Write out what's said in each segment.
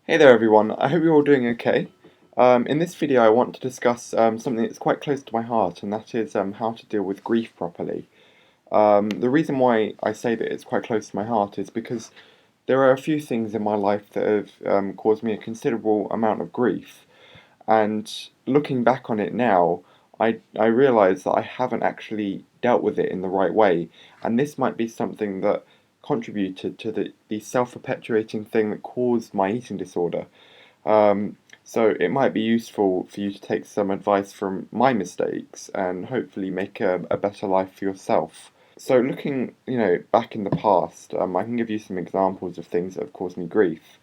Hey there everyone, I hope you're all doing okay. In this video I want to discuss something that's quite close to my heart, and that is how to deal with grief properly. The reason why I say that it's quite close to my heart is because there are a few things in my life that have caused me a considerable amount of grief, and looking back on it now, I realise that I haven't actually dealt with it in the right way, and this might be something that contributed to the self-perpetuating thing that caused my eating disorder. So it might be useful for you to take some advice from my mistakes and hopefully make a better life for yourself. So looking, back in the past, I can give you some examples of things that have caused me grief.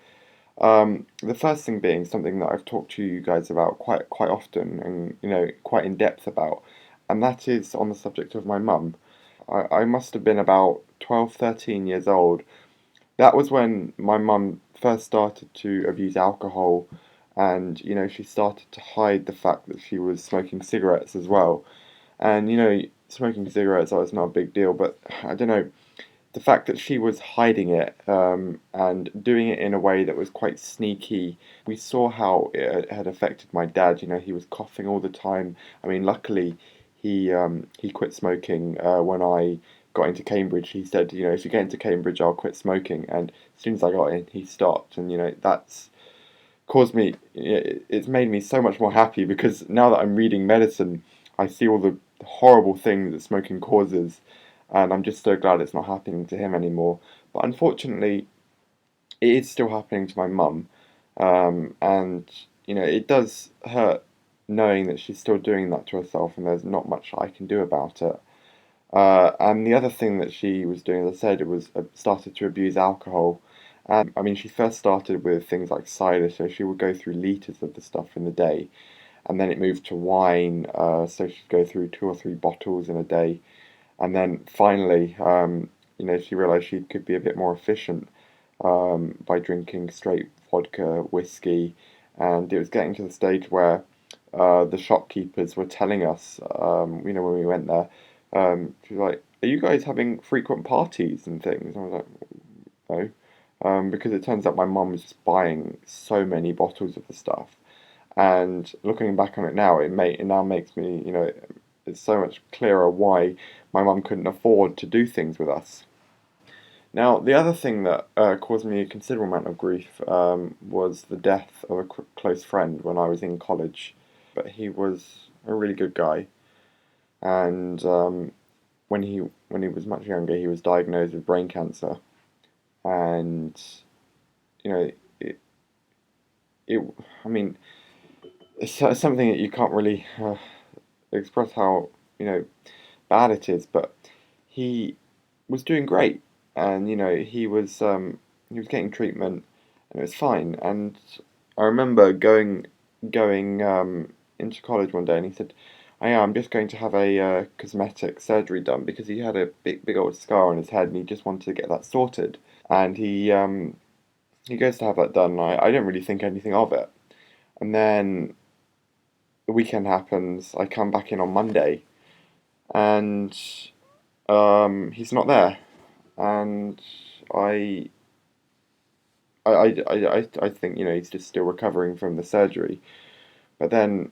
The first thing being something that I've talked to you guys about quite often and quite in depth about, and that is on the subject of my mum. I must have been about 12, 13 years old. That was when my mum first started to abuse alcohol, and she started to hide the fact that she was smoking cigarettes as well. And smoking cigarettes, oh, it's not a big deal, but I don't know, the fact that she was hiding it and doing it in a way that was quite sneaky. We saw how it had affected my dad. He was coughing all the time. I mean, luckily he quit smoking when I got into Cambridge. He said, if you get into Cambridge, I'll quit smoking. And as soon as I got in, he stopped. And that's caused me. It's made me so much more happy because now that I'm reading medicine, I see all the horrible things that smoking causes, and I'm just so glad it's not happening to him anymore. But unfortunately, it is still happening to my mum, and it does hurt knowing that she's still doing that to herself, and there's not much I can do about it. And the other thing that she was doing, as I said, it was started to abuse alcohol. I mean, she first started with things like cider, so she would go through litres of the stuff in the day, and then it moved to wine, so she'd go through 2 or 3 bottles in a day, and then finally, she realised she could be a bit more efficient by drinking straight vodka, whiskey, and it was getting to the stage where the shopkeepers were telling us, when we went there, she was like, "Are you guys having frequent parties and things?" And I was like, "No," because it turns out my mum was just buying so many bottles of the stuff. And looking back on it now, it now makes me, it's so much clearer why my mum couldn't afford to do things with us. Now, the other thing that caused me a considerable amount of grief was the death of a close friend when I was in college. But he was a really good guy, and when he was much younger, he was diagnosed with brain cancer, and you know, it, it I mean, it's something that you can't really express how bad it is, but he was doing great, and he was getting treatment, and it was fine. And I remember going into college one day, and he said, "Oh yeah, I'm just going to have a cosmetic surgery done because he had a big old scar on his head, and he just wanted to get that sorted." And he goes to have that done. And I didn't really think anything of it, and then the weekend happens. I come back in on Monday, and he's not there, and I. I think he's just still recovering from the surgery, but then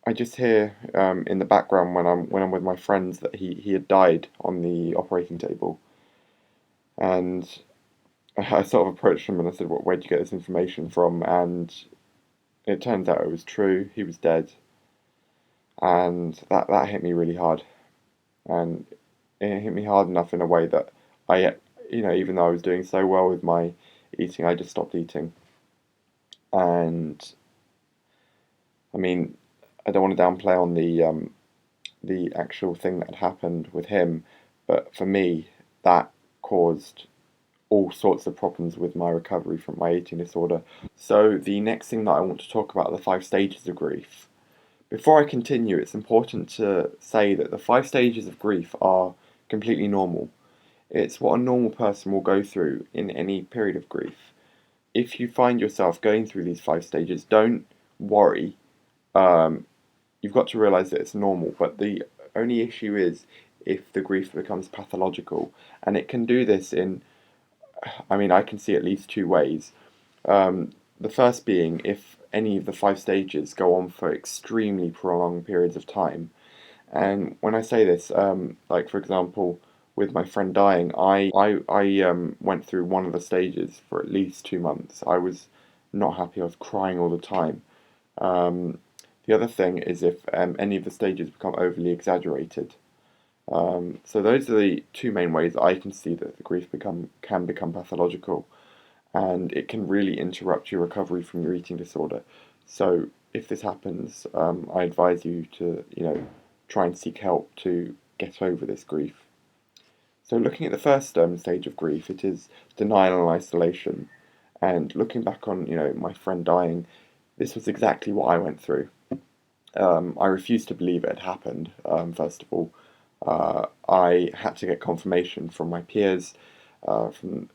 I just hear in the background when I'm with my friends that he had died on the operating table, and I sort of approached him and I said, Where'd you get this information from?" And it turns out it was true. He was dead, and that hit me really hard, and it hit me hard enough in a way that even though I was doing so well with my eating, I just stopped eating. And I mean, I don't want to downplay on the actual thing that had happened with him, but for me, that caused all sorts of problems with my recovery from my eating disorder. So the next thing that I want to talk about are the 5 stages of grief. Before I continue, it's important to say that the 5 stages of grief are completely normal. It's what a normal person will go through in any period of grief. If you find yourself going through these 5 stages, don't worry. Um, you've got to realize that it's normal, but the only issue is if the grief becomes pathological, and it can do this in, I mean, I can see at least 2 ways. Um, The first being if any of the five stages go on for extremely prolonged periods of time. And when I say this, like for example, with my friend dying, I went through one of the stages for at least 2 months. I was not happy. I was crying all the time. Um, the other thing is if any of the stages become overly exaggerated. So those are the two main ways I can see that the grief can become pathological, and it can really interrupt your recovery from your eating disorder. So if this happens, I advise you to, try and seek help to get over this grief. So looking at the first stage of grief, it is denial and isolation. And looking back on, my friend dying, this was exactly what I went through. I refused to believe it had happened, first of all. I had to get confirmation from my peers, from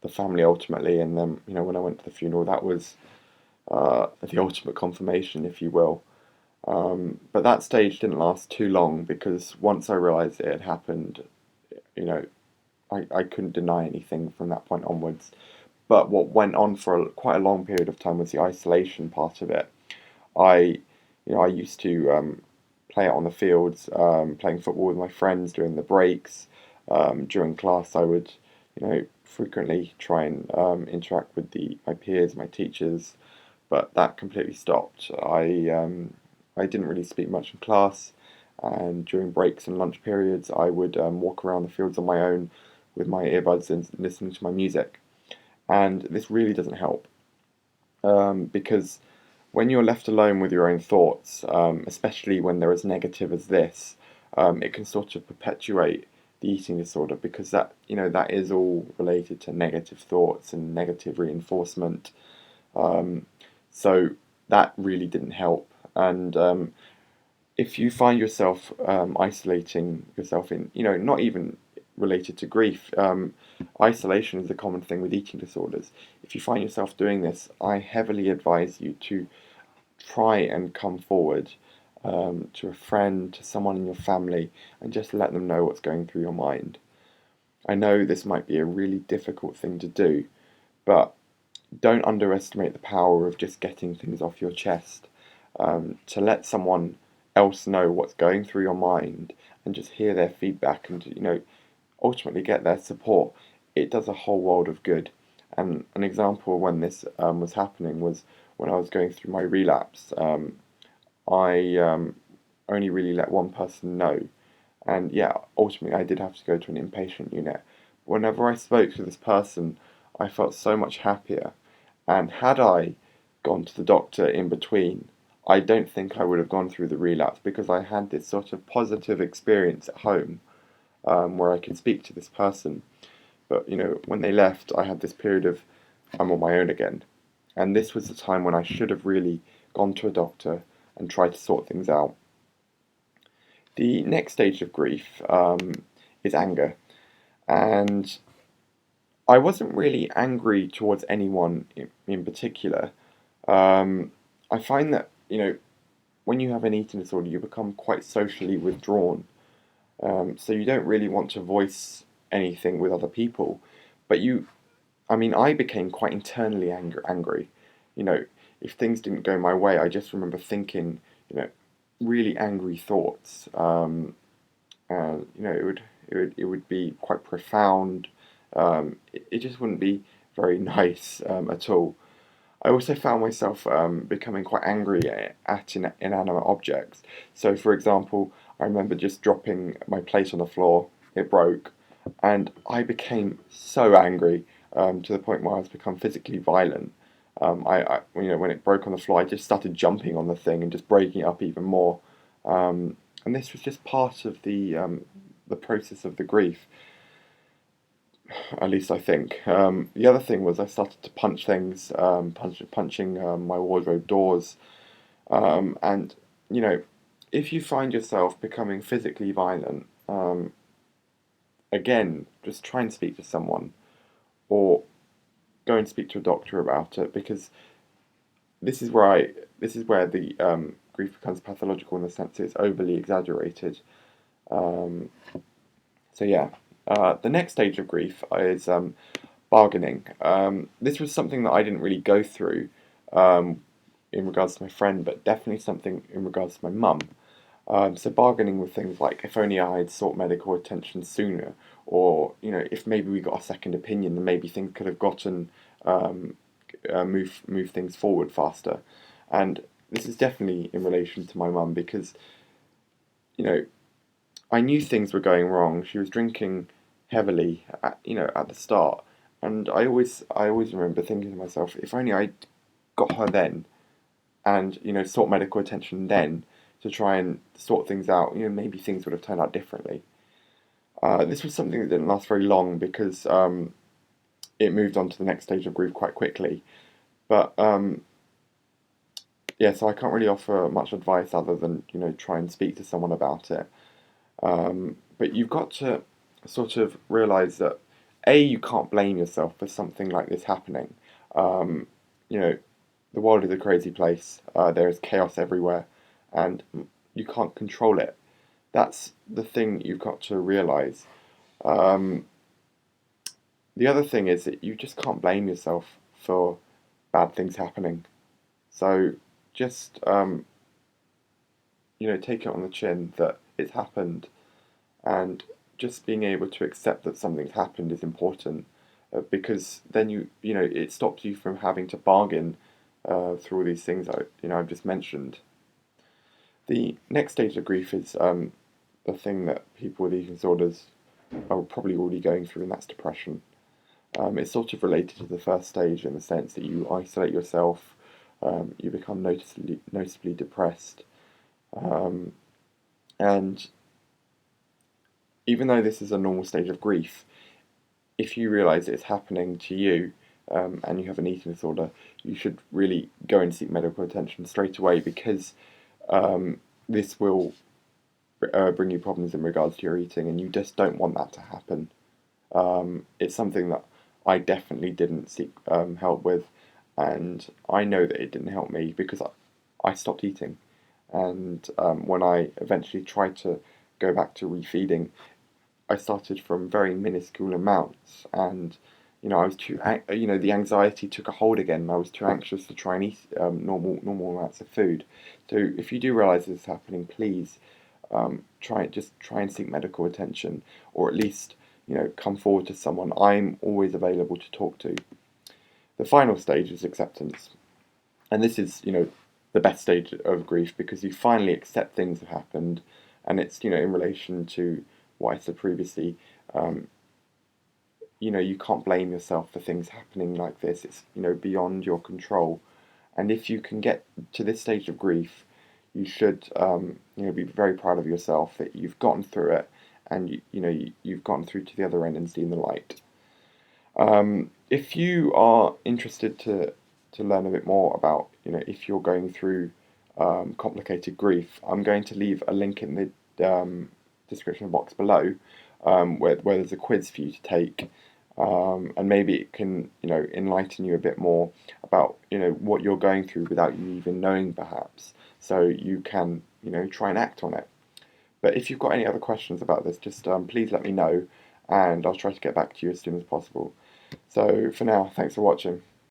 the family ultimately, and then, when I went to the funeral, that was the ultimate confirmation, if you will. But that stage didn't last too long because once I realised it had happened, you know, I couldn't deny anything from that point onwards. But what went on for quite a long period of time was the isolation part of it. I, I used to play out on the fields, playing football with my friends during the breaks. During class, I would, frequently try and interact with my peers, my teachers, but that completely stopped. I didn't really speak much in class, and during breaks and lunch periods, I would walk around the fields on my own with my earbuds and listening to my music. And this really doesn't help, because when you're left alone with your own thoughts, especially when they're as negative as this, it can sort of perpetuate the eating disorder because that is all related to negative thoughts and negative reinforcement. So that really didn't help. And if you find yourself isolating yourself in, not even related to grief, isolation is a common thing with eating disorders. If you find yourself doing this, I heavily advise you to try and come forward to a friend, to someone in your family, and just let them know what's going through your mind. I know this might be a really difficult thing to do, but don't underestimate the power of just getting things off your chest. To let someone else know what's going through your mind and just hear their feedback and ultimately get their support, it does a whole world of good. And an example when this was happening was when I was going through my relapse. I only really let one person know, and yeah, ultimately I did have to go to an inpatient unit. Whenever I spoke to this person, I felt so much happier. And had I gone to the doctor in between, I don't think I would have gone through the relapse because I had this sort of positive experience at home, where I could speak to this person. But when they left, I had this period of I'm on my own again. And this was the time when I should have really gone to a doctor and tried to sort things out. The next stage of grief is anger. And I wasn't really angry towards anyone in particular. I find that, when you have an eating disorder, you become quite socially withdrawn. So you don't really want to voice anything with other people. But I became quite internally angry. You know, if things didn't go my way, I just remember thinking, really angry thoughts. And it would be quite profound. It just wouldn't be very nice at all. I also found myself becoming quite angry at inanimate objects. So, for example, I remember just dropping my plate on the floor. It broke, and I became so angry to the point where I was become physically violent. When it broke on the floor, I just started jumping on the thing and just breaking it up even more. And this was just part of the process of the grief, at least I think. The other thing was I started to punch things, punching my wardrobe doors, and you know, if you find yourself becoming physically violent, again, just try and speak to someone, or go and speak to a doctor about it, because this is where the grief becomes pathological in the sense that it's overly exaggerated. Um, so yeah, the next stage of grief is bargaining. This was something that I didn't really go through um, in regards to my friend, but definitely something in regards to my mum. So bargaining with things like if only I had sought medical attention sooner, or if maybe we got a second opinion, then maybe things could have gotten um, move things forward faster. And this is definitely in relation to my mum because you know I knew things were going wrong. She was drinking heavily, at the start, and I always remember thinking to myself, if only I got her then, and sought medical attention then to try and sort things out. Maybe things would have turned out differently. This was something that didn't last very long because it moved on to the next stage of grief quite quickly. But yeah, so I can't really offer much advice other than try and speak to someone about it. But you've got to sort of realize that you can't blame yourself for something like this happening. Um, you know, the world is a crazy place. There is chaos everywhere, and you can't control it. That's the thing you've got to realize. Um, the other thing is that you just can't blame yourself for bad things happening. So just take it on the chin that it's happened, and just being able to accept that something's happened is important because then it stops you from having to bargain through all these things I've just mentioned. The next stage of grief is the thing that people with eating disorders are probably already going through, and that's depression. It's sort of related to the first stage in the sense that you isolate yourself, you become noticeably depressed, um, and even though this is a normal stage of grief, if you realise it's happening to you and you have an eating disorder, you should really go and seek medical attention straight away because this will bring you problems in regards to your eating, and you just don't want that to happen. It's something that I definitely didn't seek help with, and I know that it didn't help me because I stopped eating. And when I eventually tried to go back to refeeding, I started from very minuscule amounts, and I was the anxiety took a hold again, and I was too anxious to try and eat normal amounts of food. So if you do realise this is happening, please try and seek medical attention, or at least come forward to someone. I'm always available to talk to. The final stage is acceptance, and this is the best stage of grief because you finally accept things have happened, and it's in relation to what I said previously. Um, you can't blame yourself for things happening like this. It's beyond your control, and if you can get to this stage of grief, you should be very proud of yourself that you've gotten through it, and you've gotten through to the other end and seen the light. If you are interested to learn a bit more about if you're going through complicated grief, I'm going to leave a link in the description box below where there's a quiz for you to take. And maybe it can enlighten you a bit more about what you're going through without you even knowing, perhaps, so you can try and act on it. But if you've got any other questions about this, just please let me know, and I'll try to get back to you as soon as possible. So for now, thanks for watching.